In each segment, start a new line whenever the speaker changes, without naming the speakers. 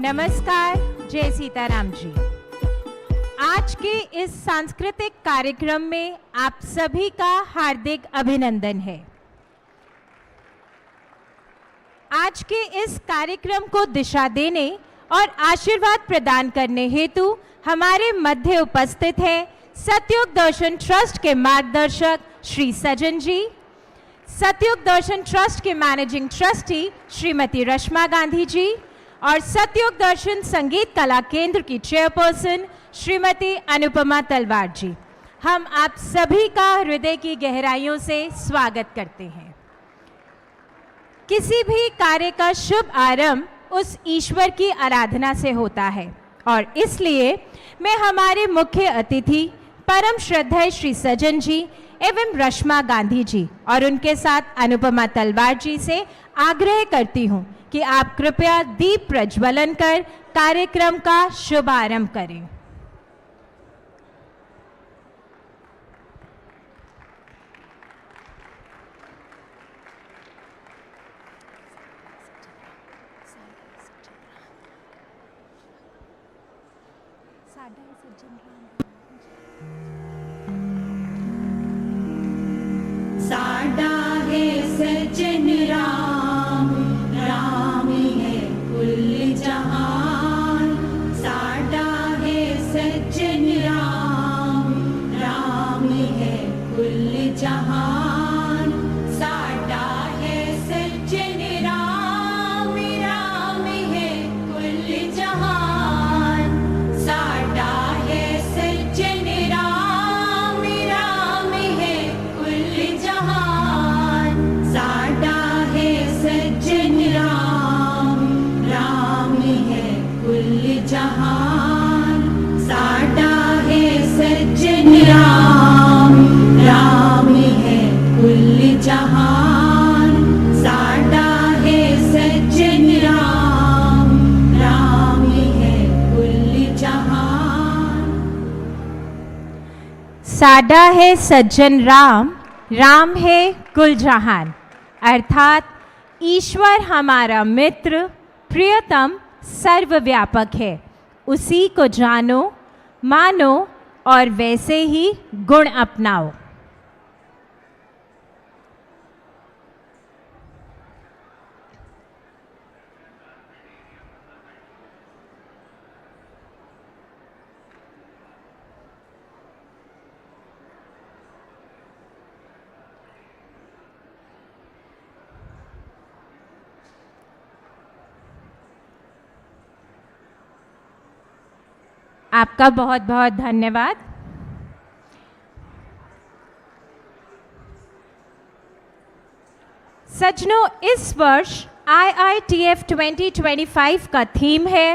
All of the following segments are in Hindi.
नमस्कार, जय सीताराम जी। आज के इस सांस्कृतिक कार्यक्रम में आप सभी का हार्दिक अभिनंदन है। आज के इस कार्यक्रम को दिशा देने और आशीर्वाद प्रदान करने हेतु हमारे मध्य उपस्थित हैं सतयुग दर्शन ट्रस्ट के मार्गदर्शक श्री सज्जन जी, सतयुग दर्शन ट्रस्ट के मैनेजिंग ट्रस्टी श्रीमती रश्मा गांधी जी और सतयुग दर्शन संगीत कला केंद्र की चेयरपर्सन श्रीमती अनुपमा तलवार जी। हम आप सभी का हृदय की गहराइयों से स्वागत करते हैं। किसी भी कार्य का शुभ आरंभ उस ईश्वर की आराधना से होता है और इसलिए मैं हमारे मुख्य अतिथि परम श्रद्धेय श्री सज्जन जी एवं रश्मा गांधी जी और उनके साथ अनुपमा तलवार जी से आग्रह करती हूं कि आप कृपया दीप प्रज्वलन कर कार्यक्रम का शुभारंभ करें।
साडा है सज्जन राम, राम है कुल जहान। साडा है सज्जन राम, राम है कुल जहान। साडा है सज्जन राम, राम है कुल जहान। साडा है सज्जन राम, राम है कुल जहान। साडा है सज्जन राम, राम है कुल जहान। साडा है सज्जन राम, राम है कुल जहान। साडा है सज्जन राम, राम है कुल जहान।
साडा है सज्जन राम, राम है कुल जहान, अर्थात ईश्वर हमारा मित्र प्रियतम सर्वव्यापक है। उसी को जानो, मानो और वैसे ही गुण अपनाओ। आपका बहुत बहुत धन्यवाद। सज्जनों, इस वर्ष IITF 2025 का थीम है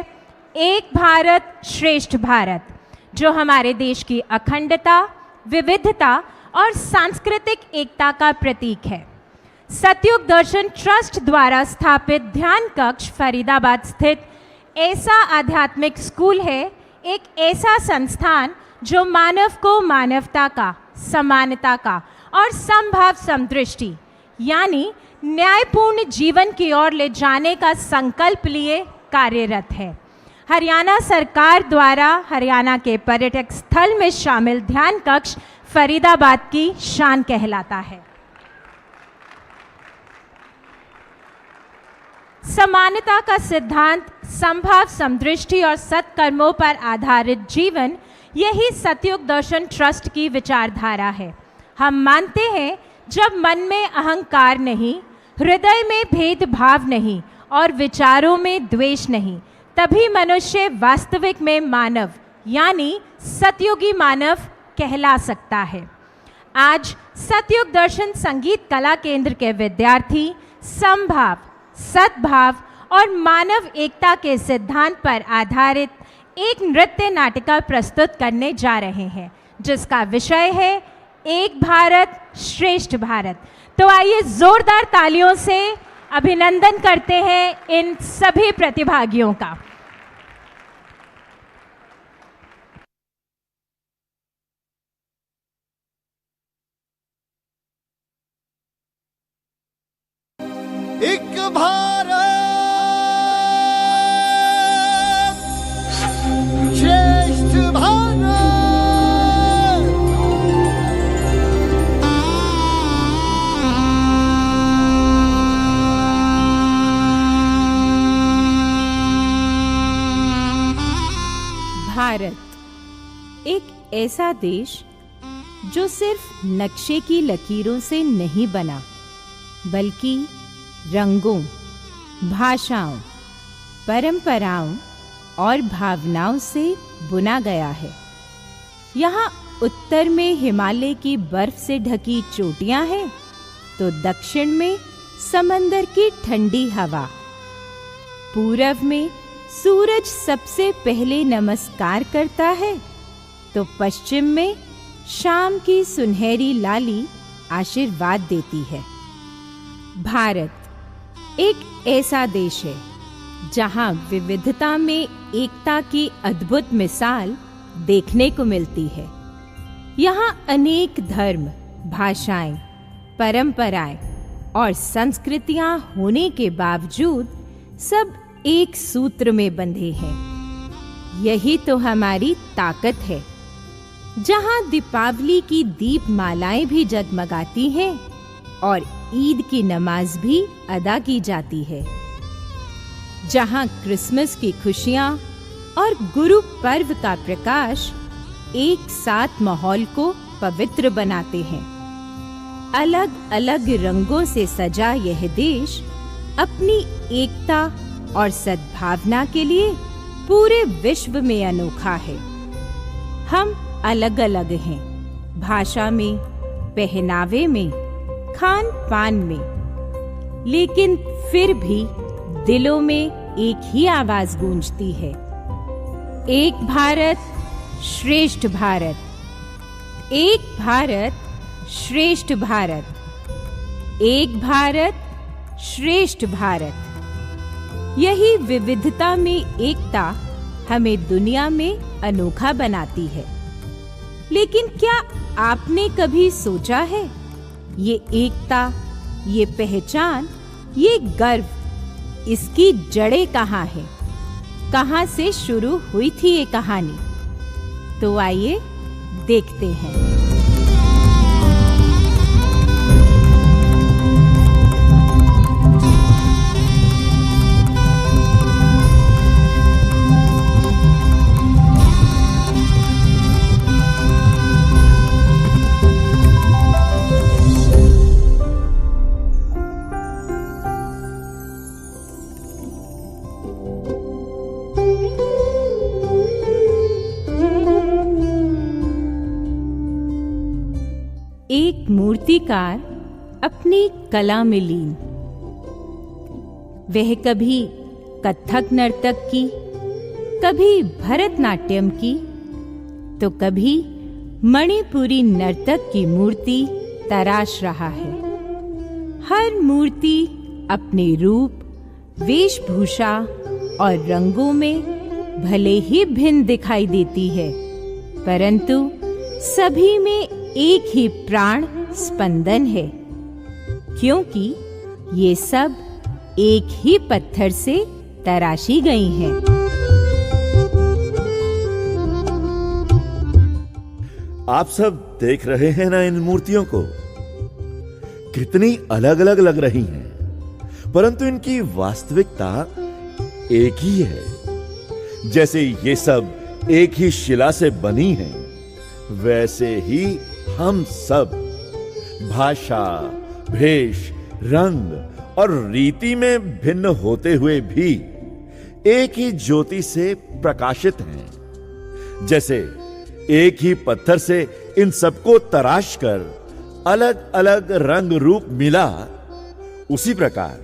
एक भारत श्रेष्ठ भारत, जो हमारे देश की अखंडता, विविधता और सांस्कृतिक एकता का प्रतीक है। सतयुग दर्शन ट्रस्ट द्वारा स्थापित ध्यान कक्ष फरीदाबाद स्थित ऐसा आध्यात्मिक स्कूल है, एक ऐसा संस्थान जो मानव को मानवता का, समानता का और समभाव समदृष्टि यानी न्यायपूर्ण जीवन की ओर ले जाने का संकल्प लिए कार्यरत है। हरियाणा सरकार द्वारा हरियाणा के पर्यटक स्थल में शामिल ध्यान कक्ष फरीदाबाद की शान कहलाता है। समानता का सिद्धांत, समभाव समदृष्टि और सत्कर्मों पर आधारित जीवन, यही सतयुग दर्शन ट्रस्ट की विचारधारा है। हम मानते हैं जब मन में अहंकार नहीं, हृदय में भेदभाव नहीं और विचारों में द्वेष नहीं, तभी मनुष्य वास्तविक में मानव यानी सतयुगी मानव कहला सकता है। आज सतयुग दर्शन संगीत कला केंद्र के विद्यार्थी समभाव, सद्भाव और मानव एकता के सिद्धांत पर आधारित एक नृत्य नाटिका प्रस्तुत करने जा रहे हैं, जिसका विषय है एक भारत श्रेष्ठ भारत। तो आइए जोरदार तालियों से अभिनंदन करते हैं इन सभी प्रतिभागियों का।
एक भारत श्रेष्ठ भारत।
भारत एक ऐसा देश जो सिर्फ नक्शे की लकीरों से नहीं बना, बल्कि रंगों, भाषाओं, परंपराओं और भावनाओं से बुना गया है। यहाँ उत्तर में हिमालय की बर्फ से ढकी चोटियाँ हैं, तो दक्षिण में समंदर की ठंडी हवा, पूरब में सूरज सबसे पहले नमस्कार करता है, तो पश्चिम में शाम की सुनहरी लाली आशीर्वाद देती है। भारत एक ऐसा देश है जहां विविधता में एकता की अद्भुत मिसाल देखने को मिलती है। यहाँ अनेक धर्म, भाषाएं, परंपराएं और संस्कृतियां होने के बावजूद सब एक सूत्र में बंधे हैं। यही तो हमारी ताकत है। जहां दीपावली की दीपमालाएं भी जगमगाती हैं और ईद की नमाज भी अदा की जाती है, जहां क्रिसमस की खुशियां और गुरु पर्व का प्रकाश एक साथ माहौल को पवित्र बनाते हैं। अलग अलग रंगों से सजा यह देश अपनी एकता और सद्भावना के लिए पूरे विश्व में अनोखा है। हम अलग अलग हैं, भाषा में, पहनावे में, खान पान में, लेकिन फिर भी दिलों में एक ही आवाज गूंजती है, एक भारत श्रेष्ठ भारत। एक भारत श्रेष्ठ भारत। एक भारत श्रेष्ठ भारत। यही विविधता में एकता हमें दुनिया में अनोखा बनाती है। लेकिन क्या आपने कभी सोचा है, ये एकता, ये पहचान, ये गर्व, इसकी जड़ें कहाँ हैं? कहाँ से शुरू हुई थी ये कहानी? तो आइए देखते हैं। एक मूर्तिकार अपनी कला में लीन। वह कभी कथक नर्तक की, कभी भरतनाट्यम की, तो कभी मणिपुरी नर्तक की मूर्ति तराश रहा है। हर मूर्ति अपने रूप, वेशभूषा और रंगों में भले ही भिन्न दिखाई देती है, परंतु सभी में एक ही प्राण स्पंदन है, क्योंकि ये सब एक ही पत्थर से तराशी गई हैं।
आप सब देख रहे हैं ना इन मूर्तियों को, कितनी अलग अलग लग रही हैं, परंतु इनकी वास्तविकता एक ही है। जैसे ये सब एक ही शिला से बनी हैं, वैसे ही हम सब भाषा, भेष, रंग और रीति में भिन्न होते हुए भी एक ही ज्योति से प्रकाशित हैं। जैसे एक ही पत्थर से इन सबको तराश कर अलग अलग रंग रूप मिला, उसी प्रकार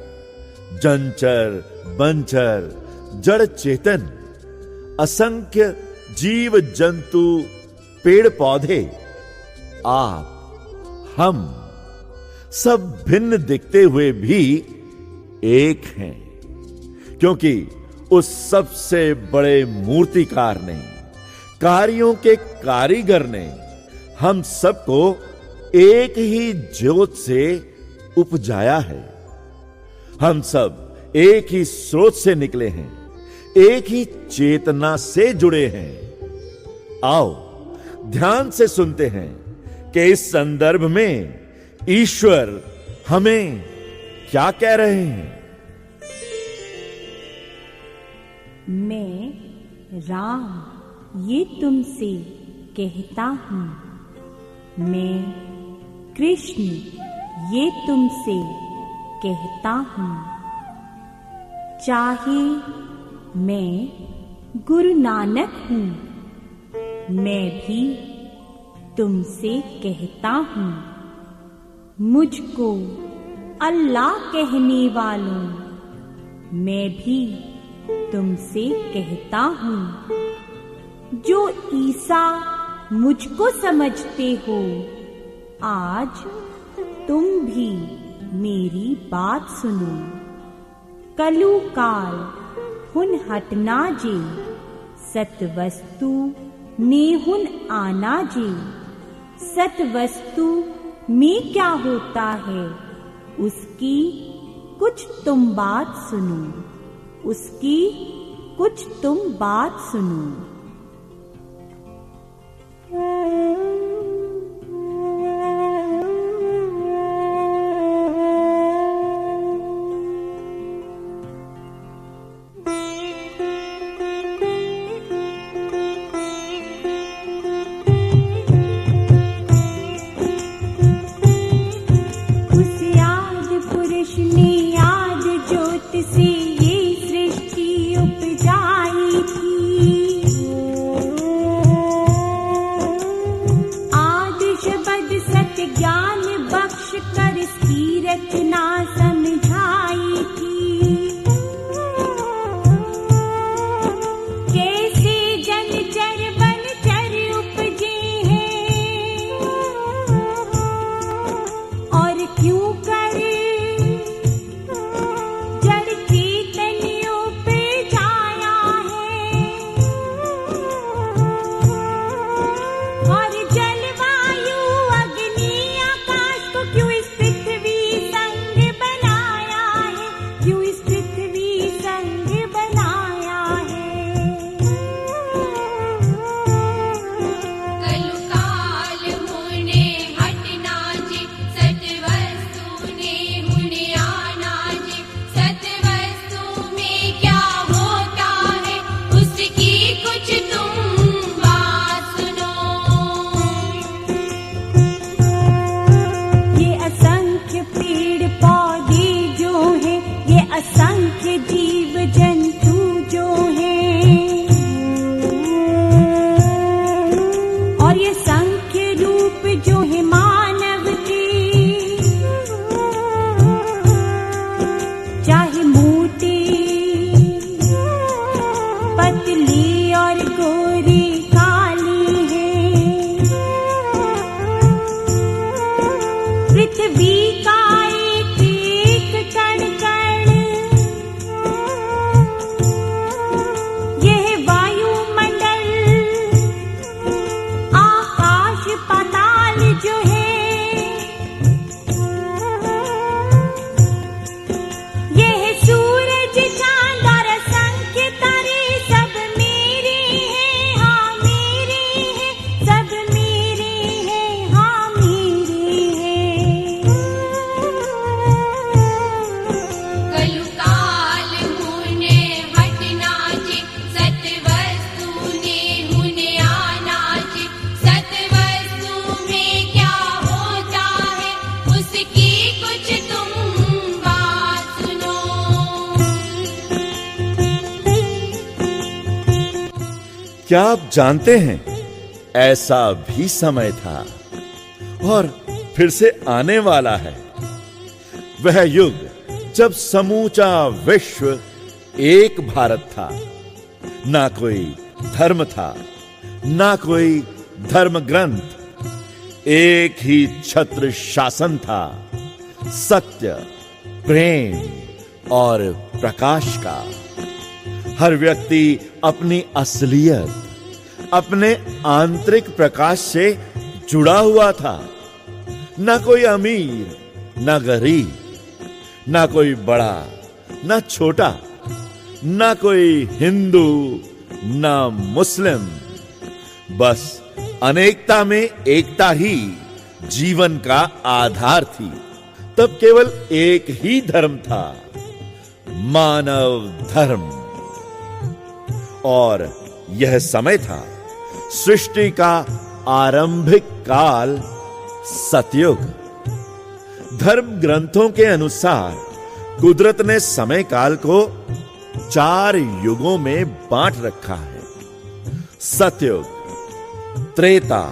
जंचर, बंचर, जड़ चेतन, असंख्य जीव जंतु, पेड़ पौधे, आप, हम सब भिन्न दिखते हुए भी एक हैं, क्योंकि उस सबसे बड़े मूर्तिकार ने, कार्यों के कारीगर ने हम सबको एक ही ज्योत से उपजाया है। हम सब एक ही स्रोत से निकले हैं, एक ही चेतना से जुड़े हैं। आओ ध्यान से सुनते हैं कि इस संदर्भ में ईश्वर हमें क्या कह रहे हैं।
मैं राम ये तुमसे कहता हूँ, मैं कृष्ण ये तुमसे कहता हूँ। चाहे मैं गुरु नानक हूँ, मैं भी तुमसे कहता हूँ। मुझको अल्लाह कहने वालों, मैं भी तुमसे कहता हूँ। जो ईसा मुझको समझते हो, आज तुम भी मेरी बात सुनो। कलु काल हुन हटना जे, सत वस्तु ने हुन आना जे। सत वस्तु में क्या होता है, उसकी कुछ तुम बात सुनो, उसकी कुछ तुम बात सुनो।
और ये संख्य रूप जो है मानव
क्या आप जानते हैं, ऐसा भी समय था और फिर से आने वाला है, वह युग जब समूचा विश्व एक भारत था। ना कोई धर्म था, ना कोई धर्म ग्रंथ, एक ही छत्र शासन था, सत्य, प्रेम और प्रकाश का। हर व्यक्ति अपनी असलियत, अपने आंतरिक प्रकाश से जुड़ा हुआ था। ना कोई अमीर, ना गरीब, ना कोई बड़ा, ना छोटा, ना कोई हिंदू, ना मुस्लिम। बस अनेकता में एकता ही जीवन का आधार थी। तब केवल एक ही धर्म था, मानव धर्म। और यह समय था सृष्टि का आरंभिक काल, सतयुग। धर्म ग्रंथों के अनुसार कुदरत ने समय काल को 4 युगों में बांट रखा है: सतयुग, त्रेता,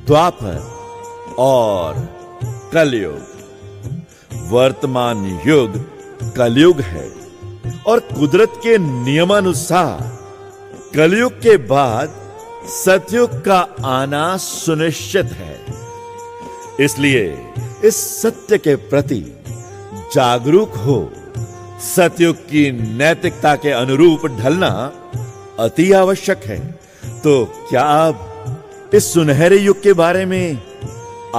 द्वापर और कलयुग। वर्तमान युग कलयुग है और कुदरत के नियमानुसार कलयुग के बाद सतयुग का आना सुनिश्चित है। इसलिए इस सत्य के प्रति जागरूक हो सतयुग की नैतिकता के अनुरूप ढलना अति आवश्यक है। तो क्या आप इस सुनहरे युग के बारे में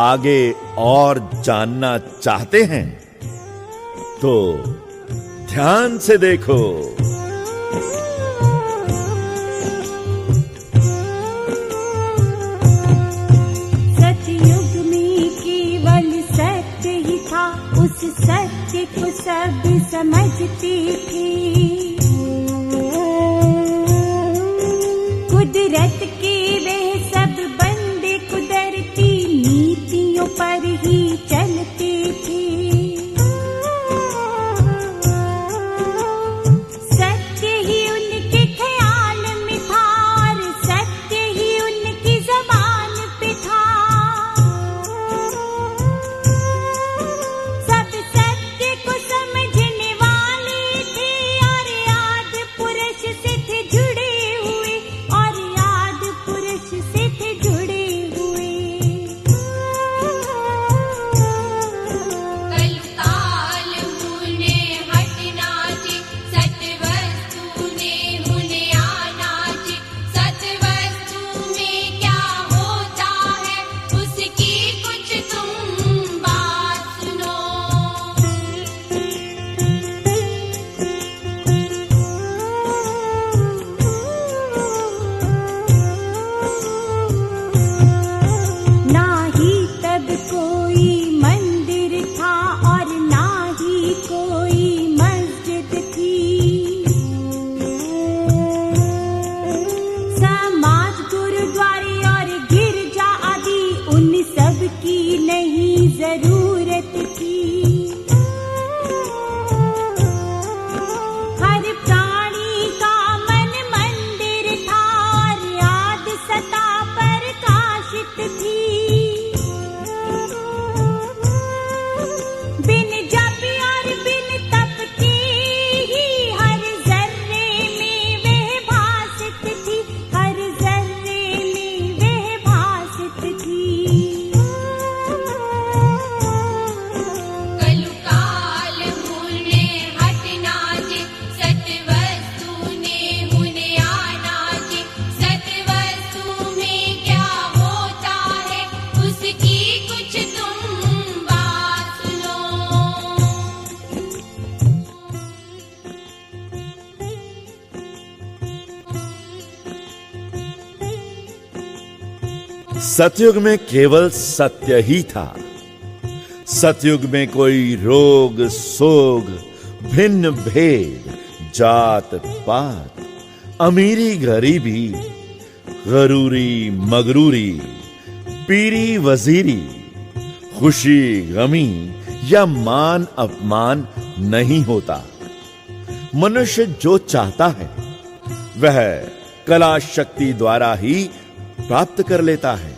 आगे और जानना चाहते हैं? तो ध्यान से देखो।
सतयुग में केवल सत्य ही था, उस सत्य को सब समझते थे। कुदरत के वह सब बंदे कुदरती नीतियों पर ही चलते थे। सत्य ही उनके ख्याल में था और सत्य ही उनकी जबान पे था। सब सत्य को समझने वाले थे और आदि पुरुष से थे जुड़े हुए, और आदि पुरुष से थे जुड़े हुए।
कलकाल मुने हटना जी, सत्वस्तु ने मुने आना जी। सत्वस्तु में क्या होता है, उसकी कुछ तुम बात सुनो।
ना ही तब कोई मंदिर था और ना ही कोई मस्जिद थी। समाज, गुरुद्वारे और गिरजा आदि उन सब की नहीं जरूरत थी। हर प्राणी का मन मंदिर था और आदि सता प्रकाशित थी। बिन जप और बिन तप के ही हर जर्रे में वह भासित थी, हर जर्रे में वह भासित थी।
कलकाल मुने हटना जी, सत्वस्तु ने मुने आना जी। सत्वस्तु में क्या होता है, उसकी कुछ तुम बात सुनो।
सतयुग में केवल सत्य ही था। सतयुग में कोई रोग सोग, भिन्न भेद, जात पात, अमीरी गरीबी, गरूरी मगरूरी, पीरी वजीरी, खुशी गमी या मान अपमान नहीं होता। मनुष्य जो चाहता है वह कला शक्ति द्वारा ही प्राप्त कर लेता है।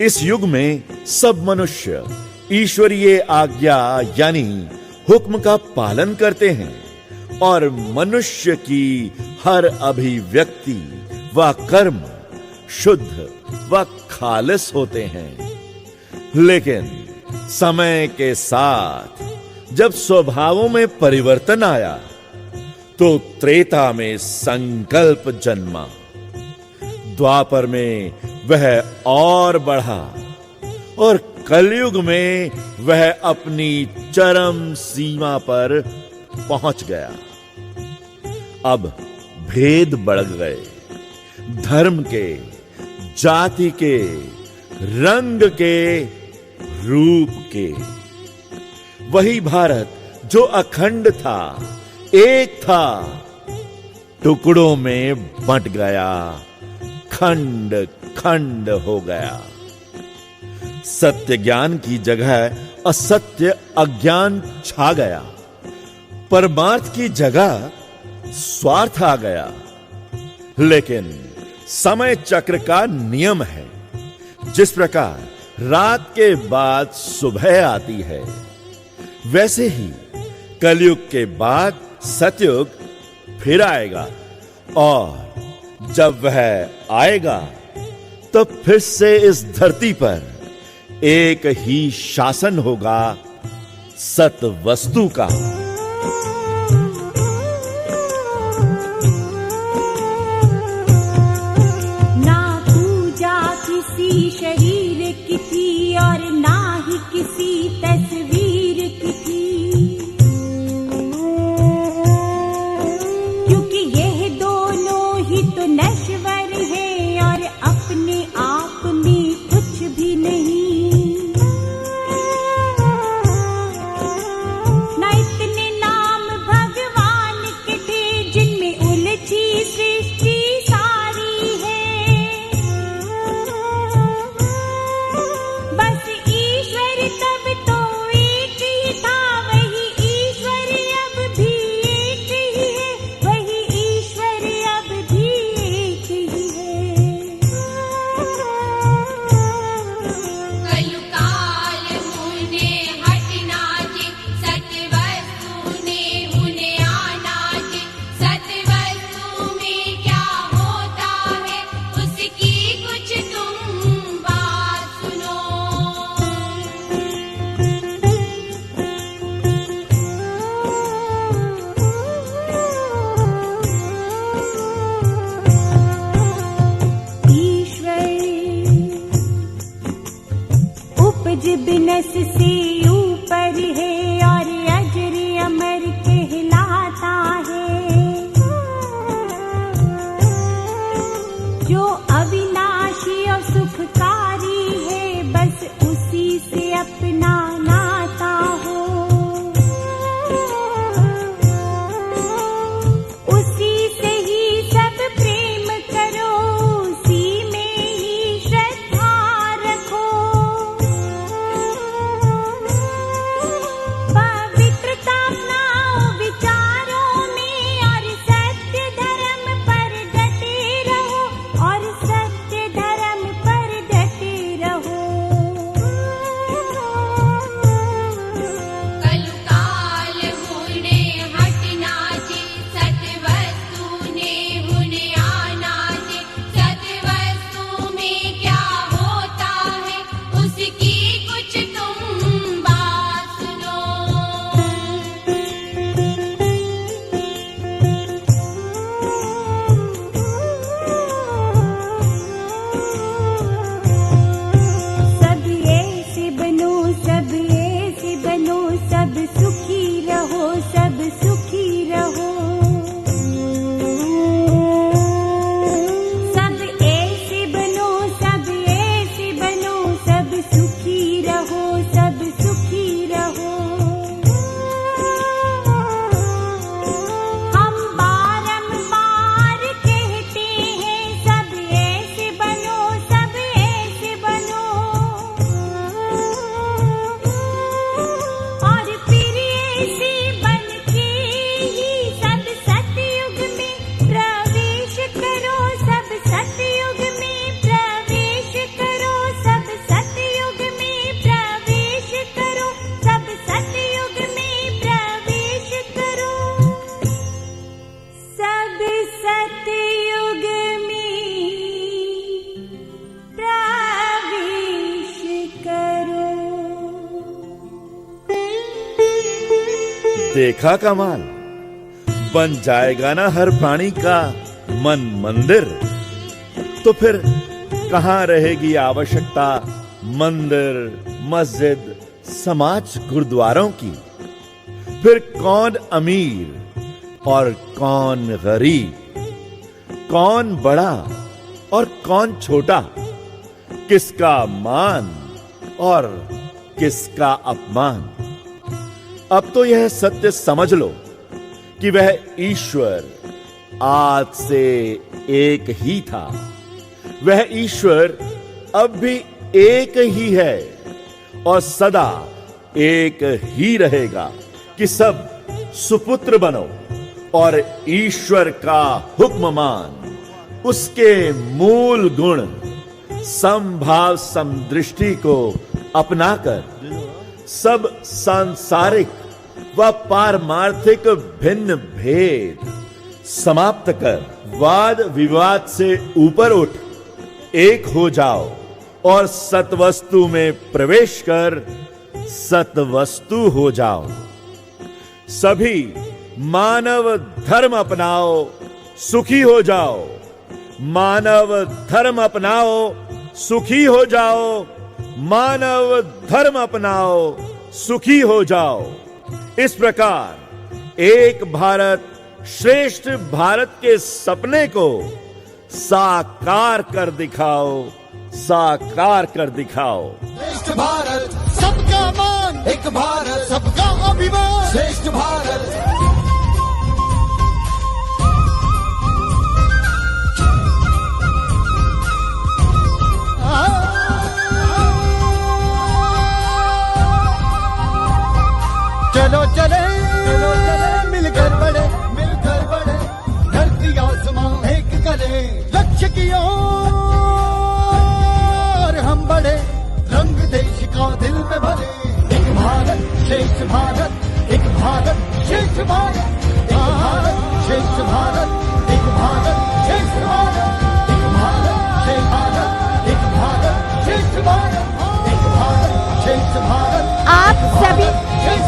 इस युग में सब मनुष्य ईश्वरीय आज्ञा यानी हुक्म का पालन करते हैं और मनुष्य की हर अभिव्यक्ति व कर्म शुद्ध व खालिस होते हैं। लेकिन समय के साथ जब स्वभावों में परिवर्तन आया तो त्रेता में संकल्प जन्मा, द्वापर में वह और बढ़ा और कलयुग में वह अपनी चरम सीमा पर पहुंच गया। अब भेद बढ़ गए, धर्म के, जाति के, रंग के, रूप के। वही भारत जो अखंड था, एक था, टुकड़ों में बंट गया, खंड खंड हो गया। सत्य ज्ञान की जगह असत्य अज्ञान छा गया, परमार्थ की जगह स्वार्थ आ गया। लेकिन समय चक्र का नियम है, जिस प्रकार रात के बाद सुबह आती है, वैसे ही कलयुग के बाद सतयुग फिर आएगा और जब वह आएगा तो फिर से इस धरती पर एक ही शासन होगा सत वस्तु का।
ना पूजा किसी शरीर की थी और ना ही किसी तस्वीर की थी, क्योंकि यह दोनों ही तो नश्वर है और अपने आप में कुछ भी नहीं। ना इतने नाम भगवान के थे जिनमें उलझी सृष्टि सारी है। बस ईश्वर तब तो एक ही था, वही ईश्वर अब भी एक ही है, वही ईश्वर अब भी एक ही है।
कलुकाल मुने हटना जी, सत्वस्तु ने मुने आना जी। सत्वस्तु में क्या होता है, उसकी कुछ तुम बात सुनो।
ईश्वर उपज बिनस से ऊपर है और अजर अमर कहलाता है। जो अविनाशी और सुखकारी है, बस उसी से अपना नाता हो। उसी से ही सब प्रेम करो, उसी में ही श्रद्धा रखो।
देखा कमाल, बन जाएगा ना हर प्राणी का मन मंदिर, तो फिर कहां रहेगी आवश्यकता मंदिर, मस्जिद, समाज, गुरुद्वारों की। फिर कौन अमीर और कौन गरीब, कौन बड़ा और कौन छोटा, किसका मान और किसका अपमान। अब तो यह सत्य समझ लो कि वह ईश्वर आज से एक ही था, वह ईश्वर अब भी एक ही है और सदा एक ही रहेगा कि सब सुपुत्र बनो और ईश्वर का हुक्म मान। उसके मूल गुण समभाव समदृष्टि को अपनाकर सब सांसारिक व पारमार्थिक भिन्न भेद समाप्त कर वाद विवाद से ऊपर उठ एक हो जाओ और सतवस्तु में प्रवेश कर सतवस्तु हो जाओ। सभी मानव धर्म अपनाओ, सुखी हो जाओ। मानव धर्म अपनाओ, सुखी हो जाओ। मानव धर्म अपनाओ, सुखी हो जाओ। इस प्रकार एक भारत श्रेष्ठ भारत के सपने को साकार कर दिखाओ, साकार कर दिखाओ।
श्रेष्ठ भारत सबका मान, एक भारत सबका अभिमान। श्रेष्ठ भारत चलो चले, चलो चले, मिलकर बढ़े, मिलकर बढ़े। धरती आसमां एक करे, लक्ष्य की ओर हम बढ़े। रंग देश का दिल में भरे, एक भारत श्रेष्ठ भारत, एक भारत श्रेष्ठ भारत, एक भारत श्रेष्ठ भारत, एक भारत श्रेष्ठ भारत, एक भारत श्रेष्ठ भारत, एक भारत श्रेष्ठ भारत, एक भारत श्रेष्ठ भारत।
आप सभी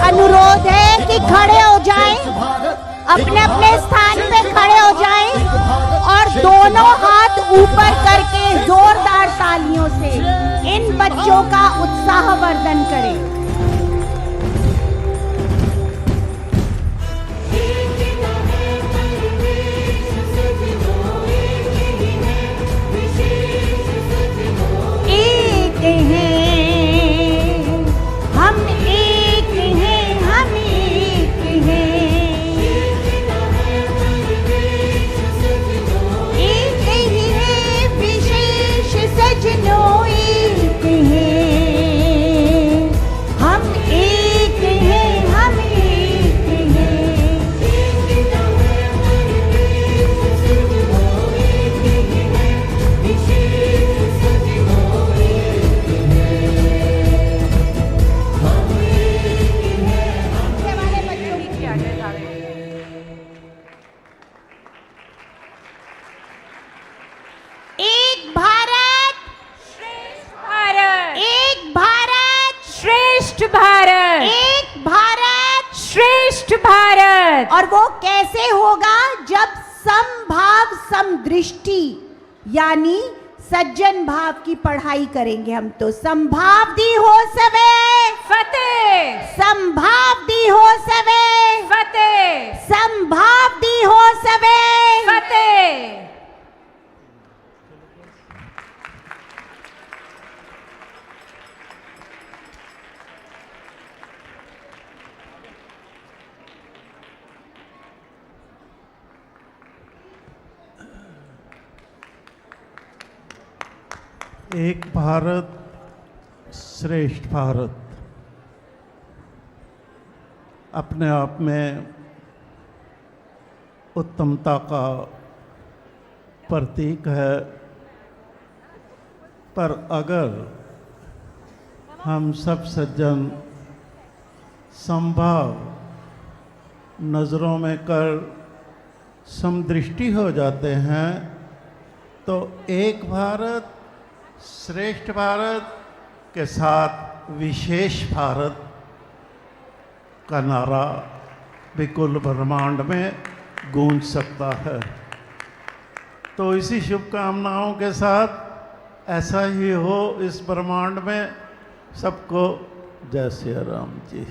अनुरोध है कि खड़े हो जाएं, अपने अपने स्थान पे खड़े हो जाएं और दोनों हाथ ऊपर करके जोरदार तालियों से इन बच्चों का उत्साहवर्धन करें। एक हैं हम, एक हैं हम, एक हैं, एक ही है विशेष सजनों, एक हैं हम, एक हैं हम, एक हैं। एक भारत,
भारत,
एक भारत,
श्रेष्ठ भारत,
एक भारत।
श्रेष्ठ भारत।
और वो कैसे होगा? जब समभाव समदृष्टि यानी सज्जन भाव की पढ़ाई करेंगे हम। तो समभाव दी हो सवे
फतेह,
संभाव दी हो सवे
फतेह,
संभाव दी हो सवे
फतेह।
एक भारत श्रेष्ठ भारत अपने आप में उत्तमता का प्रतीक है, पर अगर हम सब सज्जन संभाव नज़रों में कर समदृष्टि हो जाते हैं तो एक भारत श्रेष्ठ भारत के साथ विशेष भारत का नारा विकुल ब्रह्मांड में गूंज सकता है। तो इसी शुभकामनाओं के साथ ऐसा ही हो इस ब्रह्मांड में। सबको जय श्री राम जी।